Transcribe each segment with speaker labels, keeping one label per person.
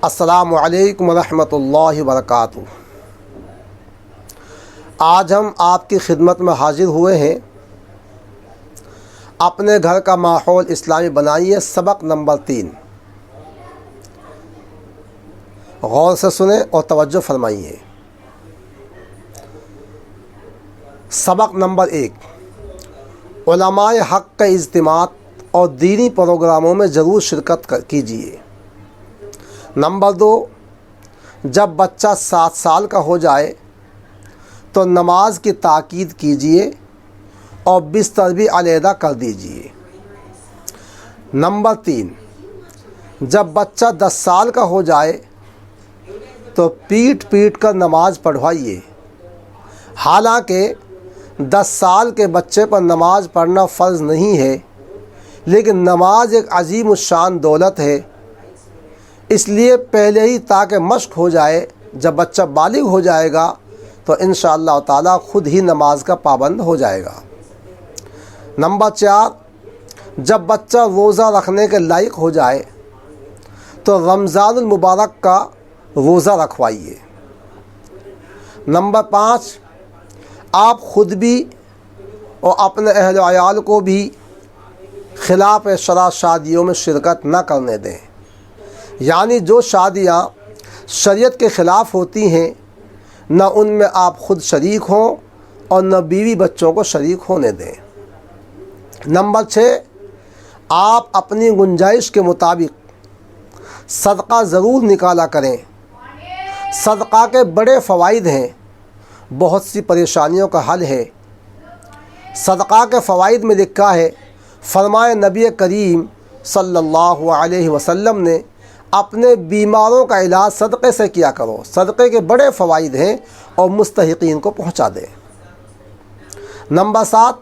Speaker 1: السلام علیکم ورحمۃ اللہ وبرکاتہ۔ آج ہم آپ کی خدمت میں حاضر ہوئے ہیں۔ اپنے گھر کا ماحول اسلامی بنائیے، سبق نمبر 3۔ غور سے سنیں اور توجہ فرمائیے۔ سبق نمبر 1، علماء حق کے اجتماع اور دینی پروگراموں میں ضرور شرکت کیجیے۔ نمبر 2، جب بچہ 7 سال کا ہو جائے تو نماز کی تاکید کیجیے اور بستر بھی علیحدہ کر دیجیے۔ نمبر 3، جب بچہ 10 سال کا ہو جائے تو پیٹ کر نماز پڑھوائیے۔ حالانکہ 10 سال کے بچے پر نماز پڑھنا فرض نہیں ہے، لیکن نماز ایک عظیم الشان دولت ہے، اس لیے پہلے ہی تاکہ مشق ہو جائے، جب بچہ بالغ ہو جائے گا تو انشاءاللہ تعالیٰ خود ہی نماز کا پابند ہو جائے گا۔ نمبر 4، جب بچہ روزہ رکھنے کے لائق ہو جائے تو رمضان المبارک کا روزہ رکھوائیے۔ نمبر 5، آپ خود بھی اور اپنے اہل و عیال کو بھی خلاف شرع شادیوں میں شرکت نہ کرنے دیں، یعنی جو شادیاں شریعت کے خلاف ہوتی ہیں نہ ان میں آپ خود شریک ہوں اور نہ بیوی بچوں کو شریک ہونے دیں۔ نمبر 6، آپ اپنی گنجائش کے مطابق صدقہ ضرور نکالا کریں۔ صدقہ کے بڑے فوائد ہیں، بہت سی پریشانیوں کا حل ہے۔ صدقہ کے فوائد میں لکھا ہے، فرمائے نبی کریم صلی اللہ علیہ وسلم نے، اپنے بیماروں کا علاج صدقے سے کیا کرو، صدقے کے بڑے فوائد ہیں اور مستحقین کو پہنچا دیں۔ نمبر 7،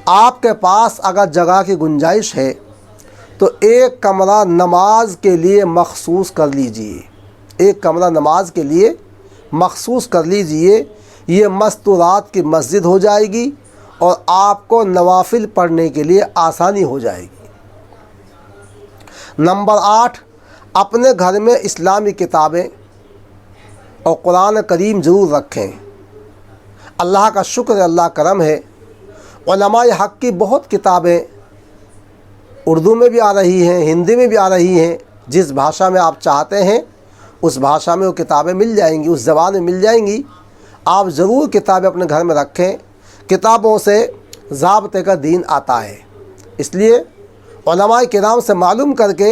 Speaker 1: آپ کے پاس اگر جگہ کی گنجائش ہے تو ایک کمرہ نماز کے لیے مخصوص کر لیجئے۔ ایک کمرہ نماز کے لیے مخصوص کر لیجئے، یہ مستورات کی مسجد ہو جائے گی اور آپ کو نوافل پڑھنے کے لیے آسانی ہو جائے گی۔ نمبر 8، اپنے گھر میں اسلامی کتابیں اور قرآن کریم ضرور رکھیں۔ اللہ کا شکر ہے، اللہ کرم ہے، علماء حق کی بہت کتابیں اردو میں بھی آ رہی ہیں، ہندی میں بھی آ رہی ہیں، جس بھاشا میں آپ چاہتے ہیں اس بھاشا میں وہ کتابیں مل جائیں گی، اس زبان میں مل جائیں گی۔ آپ ضرور کتابیں اپنے گھر میں رکھیں۔ کتابوں سے ضابطے کا دین آتا ہے، اس لیے علماء کرام سے معلوم کر کے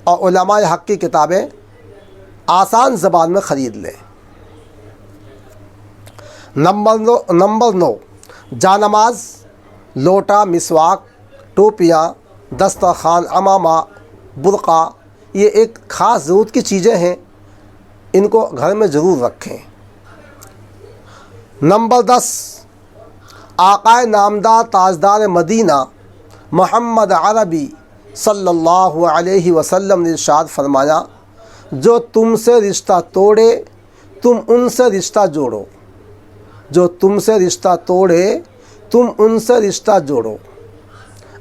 Speaker 1: اور علماء حق کی کتابیں آسان زبان میں خرید لیں۔ نمبر 9، جانماز، لوٹا، مسواک، ٹوپیاں، دسترخوان، عمامہ، برقع، یہ ایک خاص ضرورت کی چیزیں ہیں، ان کو گھر میں ضرور رکھیں۔ نمبر 10، آقائے نامدار تاجدار مدینہ محمد عربی صلی اللہ علیہ وسلم نے ارشاد فرمایا، جو تم سے رشتہ توڑے تم ان سے رشتہ جوڑو، جو تم سے رشتہ توڑے تم ان سے رشتہ جوڑو۔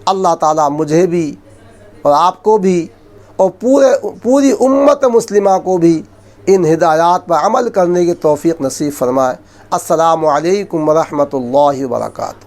Speaker 1: اللہ تعالیٰ مجھے بھی اور آپ کو بھی اور پوری امت مسلمہ کو بھی ان ہدایات پر عمل کرنے کی توفیق نصیب فرمائے۔ السلام علیکم ورحمۃ اللہ وبرکاتہ۔